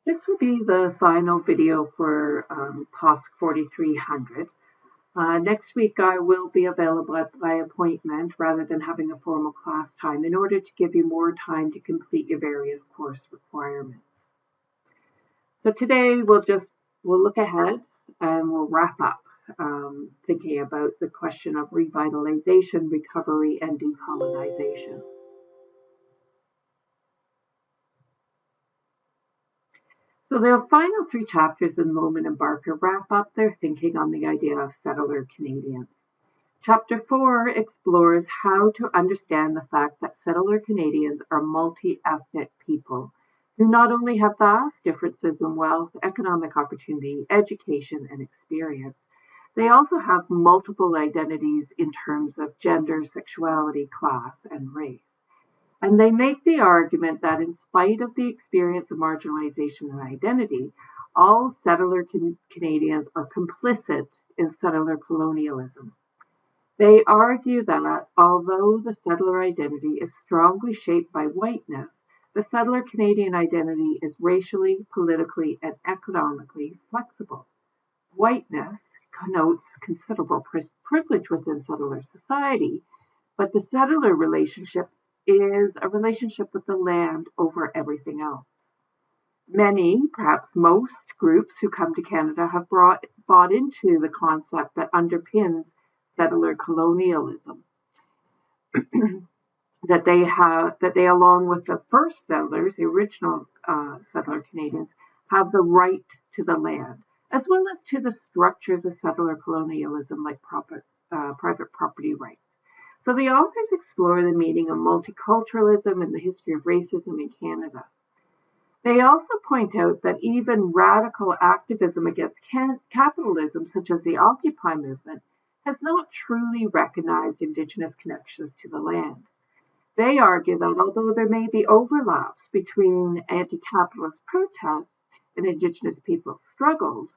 This will be the final video for POSC 4300. Next week I will be available by appointment rather than having a formal class time in order to give you more time to complete your various course requirements. So today we'll look ahead and we'll wrap up thinking about the question of revitalization, recovery, and decolonization. So the final three chapters in Lohman and Barker wrap up their thinking on the idea of settler Canadians. Chapter 4 explores how to understand the fact that settler Canadians are multi-ethnic people who not only have vast differences in wealth, economic opportunity, education, and experience, they also have multiple identities in terms of gender, sexuality, class, and race. And they make the argument that in spite of the experience of marginalization and identity, all settler Canadians are complicit in settler colonialism. They argue that although the settler identity is strongly shaped by whiteness, the settler Canadian identity is racially, politically, and economically flexible. Whiteness connotes considerable privilege within settler society, but the settler relationship is a relationship with the land over everything else. Many, perhaps most, groups who come to Canada have bought into the concept that underpins settler colonialism. that they, along with the first settlers, the original settler Canadians, have the right to the land, as well as to the structures of settler colonialism like private property rights. So the authors explore the meaning of multiculturalism and the history of racism in Canada. They also point out that even radical activism against capitalism, such as the Occupy movement, has not truly recognized Indigenous connections to the land. They argue that although there may be overlaps between anti-capitalist protests and Indigenous peoples' struggles,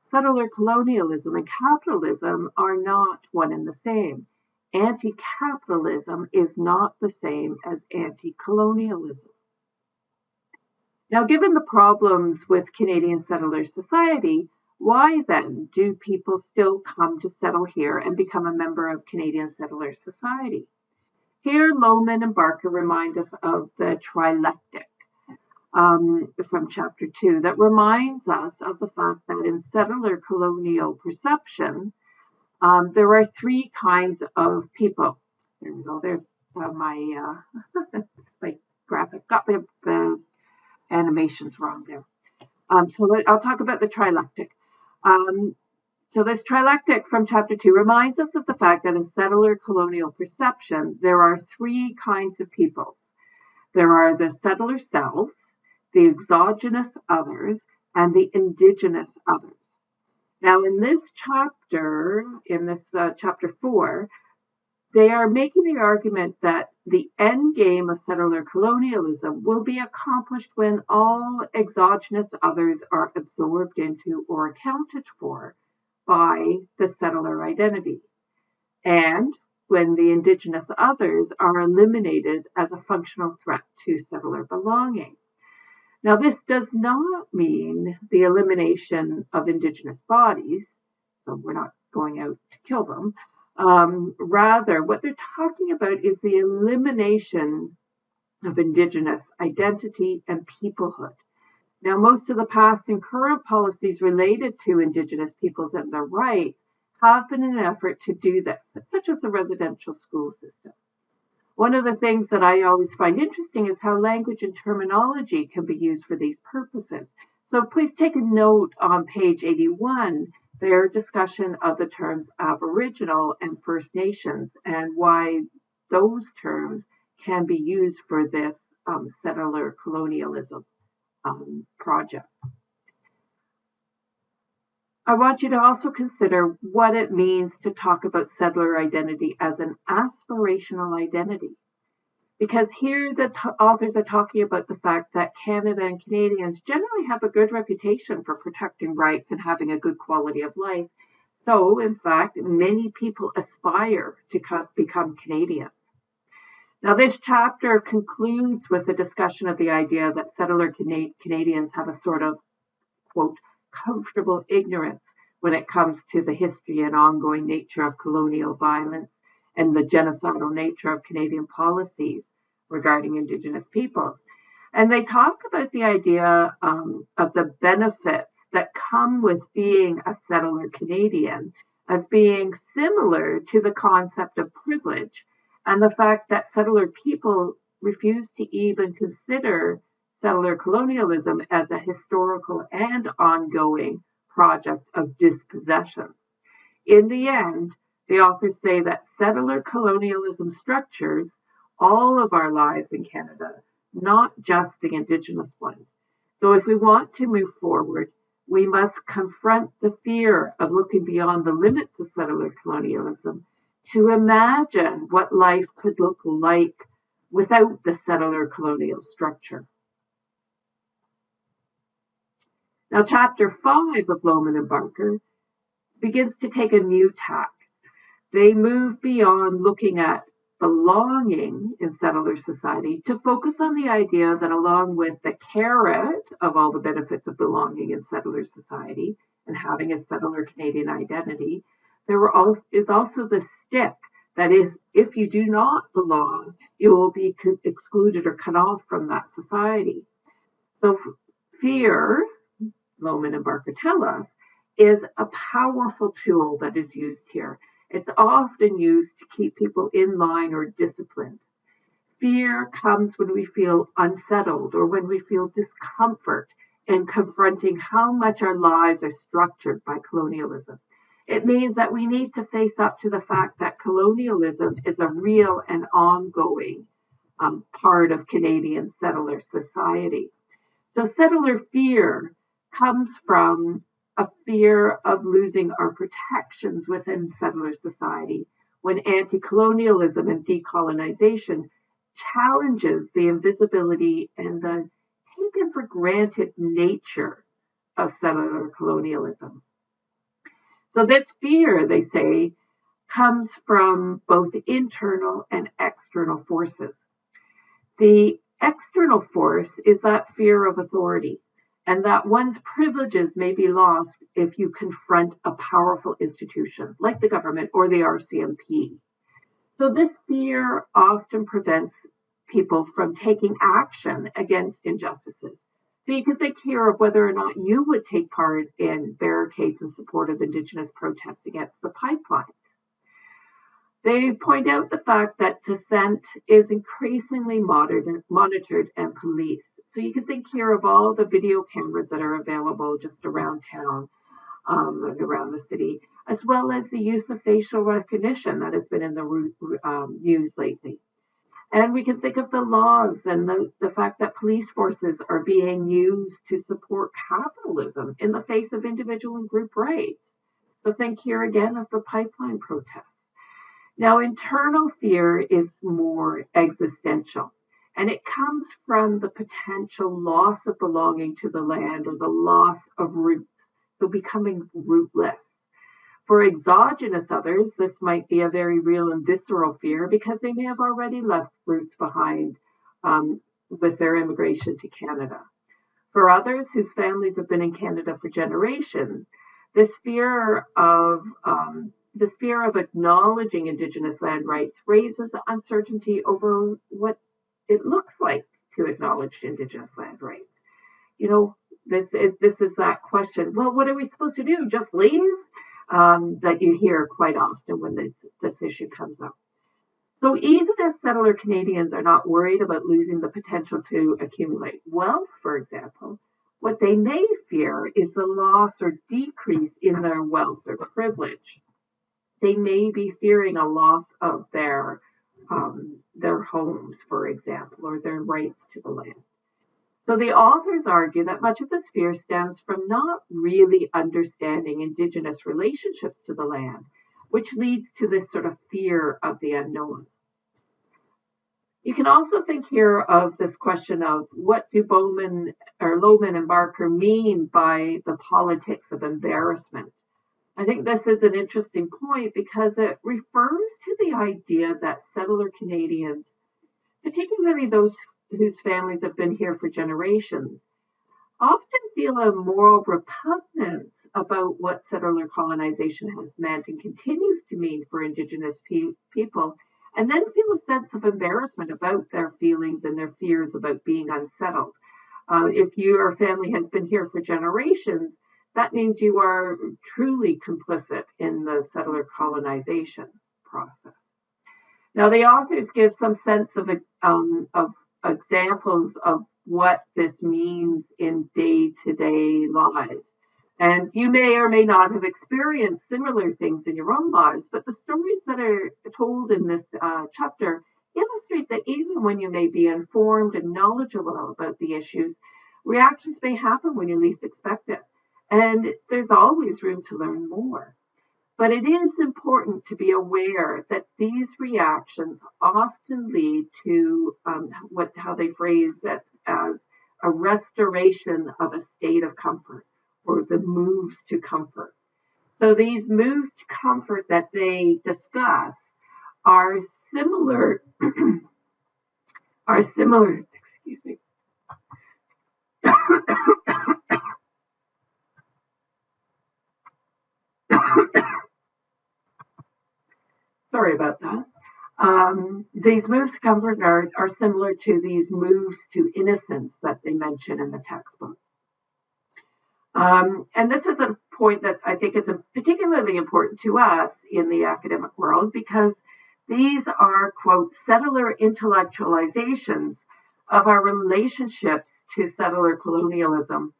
settler colonialism and capitalism are not one and the same. Anti-capitalism is not the same as anti-colonialism. Now, given the problems with Canadian settler society, why then do people still come to settle here and become a member of Canadian settler society? Here, Lohman and Barker remind us of the trilectic from Chapter 2 that reminds us of the fact that in settler colonial perception, there are three kinds of people. There we go. There's my graphic. Got the animations wrong there. So I'll talk about the trilectic. So this trilectic from Chapter 2 reminds us of the fact that in settler colonial perception, there are three kinds of peoples. There are the settler selves, the exogenous others, and the indigenous others. Now, in this chapter, Chapter 4, they are making the argument that the end game of settler colonialism will be accomplished when all exogenous others are absorbed into or accounted for by the settler identity, and when the indigenous others are eliminated as a functional threat to settler belonging. Now, this does not mean the elimination of Indigenous bodies, so we're not going out to kill them. Rather, what they're talking about is the elimination of Indigenous identity and peoplehood. Now, most of the past and current policies related to Indigenous peoples and their rights have been an effort to do this, such as the residential school system. One of the things that I always find interesting is how language and terminology can be used for these purposes. So please take a note on page 81, their discussion of the terms Aboriginal and First Nations and why those terms can be used for this settler colonialism project. I want you to also consider what it means to talk about settler identity as an aspirational identity. Because here the authors are talking about the fact that Canada and Canadians generally have a good reputation for protecting rights and having a good quality of life. So, in fact, many people aspire to become Canadians. Now, this chapter concludes with a discussion of the idea that settler Canadians have a sort of, quote, comfortable ignorance when it comes to the history and ongoing nature of colonial violence and the genocidal nature of Canadian policies regarding Indigenous peoples. And they talk about the idea of the benefits that come with being a settler Canadian as being similar to the concept of privilege, and the fact that settler people refuse to even consider settler colonialism as a historical and ongoing project of dispossession. In the end, the authors say that settler colonialism structures all of our lives in Canada, not just the Indigenous ones. So if we want to move forward, we must confront the fear of looking beyond the limits of settler colonialism to imagine what life could look like without the settler colonial structure. Now, chapter 5 of Lohman and Barker begins to take a new tack. They move beyond looking at belonging in settler society to focus on the idea that along with the carrot of all the benefits of belonging in settler society and having a settler Canadian identity, there is also the stick that is, if you do not belong, you will be excluded or cut off from that society. So fear, Lohman and Barker tell us, is a powerful tool that is used here. It's often used to keep people in line or disciplined. Fear comes when we feel unsettled or when we feel discomfort in confronting how much our lives are structured by colonialism. It means that we need to face up to the fact that colonialism is a real and ongoing part of Canadian settler society. So settler fear comes from a fear of losing our protections within settler society when anti-colonialism and decolonization challenges the invisibility and the taken for granted nature of settler colonialism. So this fear, they say, comes from both internal and external forces. The external force is that fear of authority, and that one's privileges may be lost if you confront a powerful institution like the government or the RCMP. So this fear often prevents people from taking action against injustices. So you can think here of whether or not you would take part in barricades in support of Indigenous protests against the pipelines. They point out the fact that dissent is increasingly monitored and policed. So you can think here of all the video cameras that are available just around town and around the city, as well as the use of facial recognition that has been in the news lately. And we can think of the laws and the fact that police forces are being used to support capitalism in the face of individual and group rights. So think here again of the pipeline protests. Now, internal fear is more existential, and it comes from the potential loss of belonging to the land or the loss of roots, so becoming rootless. For exogenous others, this might be a very real and visceral fear because they may have already left roots behind with their immigration to Canada. For others whose families have been in Canada for generations, this fear of acknowledging Indigenous land rights raises uncertainty over what it looks like to acknowledge Indigenous land rights. You know, this is that question. Well, what are we supposed to do? Just leave? That you hear quite often when this issue comes up. So even as settler Canadians are not worried about losing the potential to accumulate wealth, for example, what they may fear is the loss or decrease in their wealth or privilege. They may be fearing a loss of their homes, for example, or their rights to the land. So the authors argue that much of this fear stems from not really understanding Indigenous relationships to the land, which leads to this sort of fear of the unknown. You can also think here of this question of what do Lohman and Barker mean by the politics of embarrassment. I think this is an interesting point because it refers to the idea that settler Canadians particularly those whose families have been here for generations, often feel a moral repugnance about what settler colonization has meant and continues to mean for Indigenous people, and then feel a sense of embarrassment about their feelings and their fears about being unsettled. If your family has been here for generations, that means you are truly complicit in the settler colonization process. Now, the authors give some sense of examples of what this means in day-to-day lives. And you may or may not have experienced similar things in your own lives, but the stories that are told in this chapter illustrate that even when you may be informed and knowledgeable about the issues, reactions may happen when you least expect it. And there's always room to learn more. But it is important to be aware that these reactions often lead to how they phrase it as a restoration of a state of comfort, or the moves to comfort. So these moves to comfort that they discuss are similar, excuse me, sorry about that. These moves to comfort are similar to these moves to innocence that they mention in the textbook. And this is a point that I think is particularly important to us in the academic world, because these are, quote, settler intellectualizations of our relationships to settler colonialism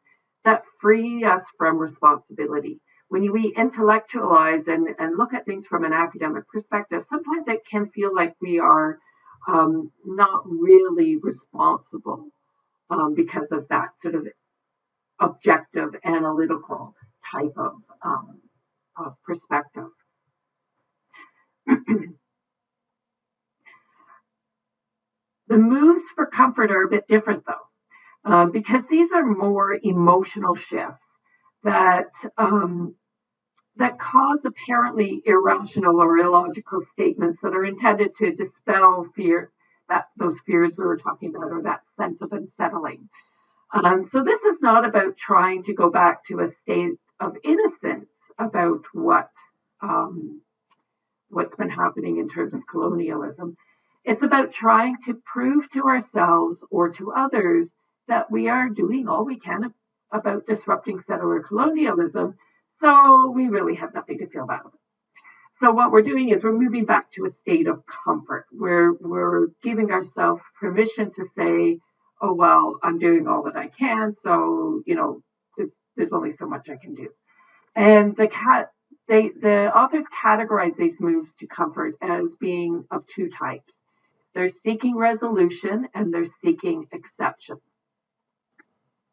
that free us from responsibility. When we intellectualize and look at things from an academic perspective, sometimes it can feel like we are not really responsible because of that sort of objective, analytical type of perspective. The moves for comfort are a bit different, though, because these are more emotional shifts that that cause apparently irrational or illogical statements that are intended to dispel fear, that those fears we were talking about, or that sense of unsettling. So this is not about trying to go back to a state of innocence about what's been happening in terms of colonialism. It's about trying to prove to ourselves or to others that we are doing all we can about disrupting settler colonialism, so we really have nothing to feel bad about. So what we're doing is we're moving back to a state of comfort. We're giving ourselves permission to say, oh, well, I'm doing all that I can, so, there's only so much I can do. And the authors categorize these moves to comfort as being of two types. They're seeking resolution and they're seeking exception.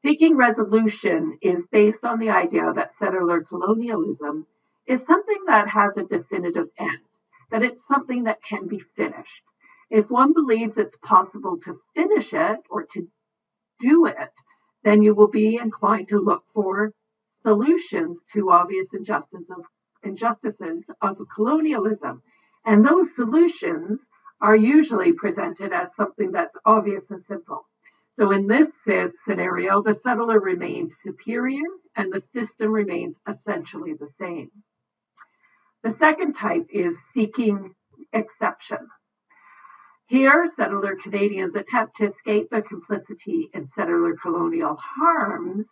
Seeking resolution is based on the idea that settler colonialism is something that has a definitive end, that it's something that can be finished. If one believes it's possible to finish it or to do it, then you will be inclined to look for solutions to obvious injustices of colonialism. And those solutions are usually presented as something that's obvious and simple. So in this scenario, the settler remains superior and the system remains essentially the same. The second type is seeking exception. Here, settler Canadians attempt to escape their complicity in settler colonial harms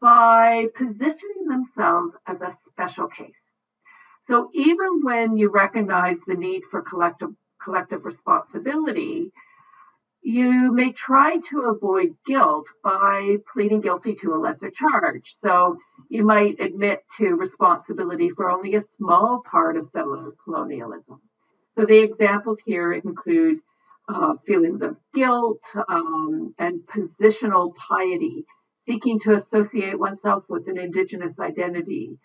by positioning themselves as a special case. So even when you recognize the need for collective responsibility, you may try to avoid guilt by pleading guilty to a lesser charge. So you might admit to responsibility for only a small part of settler colonialism. So the examples here include feelings of guilt and positional piety, seeking to associate oneself with an Indigenous identity,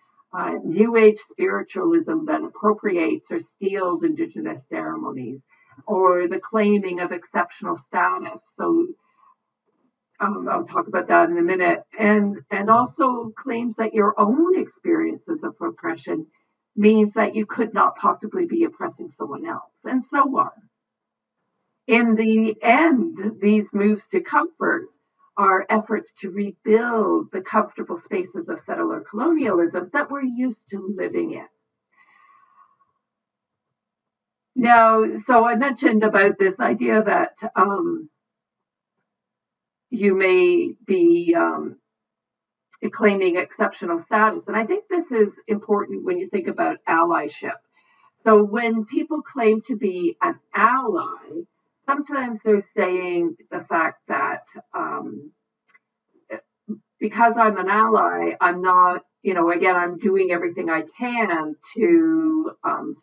New Age spiritualism that appropriates or steals Indigenous ceremonies, or the claiming of exceptional status. So I'll talk about that in a minute. And also claims that your own experiences of oppression means that you could not possibly be oppressing someone else, and so on. In the end, these moves to comfort are efforts to rebuild the comfortable spaces of settler colonialism that we're used to living in. Now, so I mentioned about this idea that you may be claiming exceptional status. And I think this is important when you think about allyship. So when people claim to be an ally, sometimes they're saying the fact that because I'm an ally, I'm not, again, I'm doing everything I can to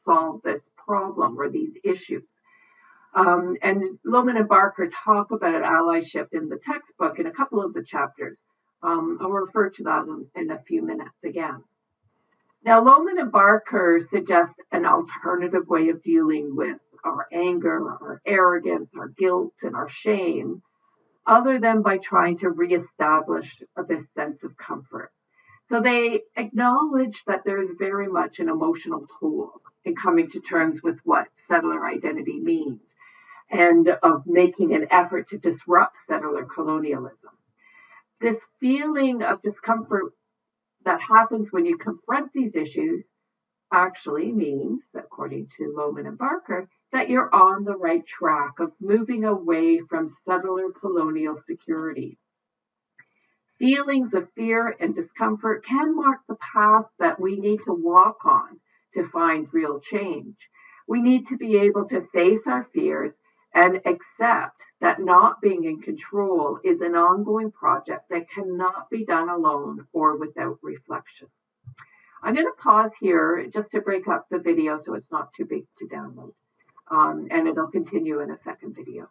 solve this problem or these issues. And Lohman and Barker talk about allyship in the textbook in a couple of the chapters. I'll refer to that in a few minutes again. Now, Lohman and Barker suggest an alternative way of dealing with our anger, our arrogance, our guilt, and our shame, other than by trying to reestablish this sense of comfort. So they acknowledge that there is very much an emotional toll in coming to terms with what settler identity means and of making an effort to disrupt settler colonialism. This feeling of discomfort that happens when you confront these issues actually means, according to Lohman and Barker, that you're on the right track of moving away from settler colonial security. Feelings of fear and discomfort can mark the path that we need to walk on to find real change. We need to be able to face our fears and accept that not being in control is an ongoing project that cannot be done alone or without reflection. I'm going to pause here just to break up the video so it's not too big to download, and it'll continue in a second video.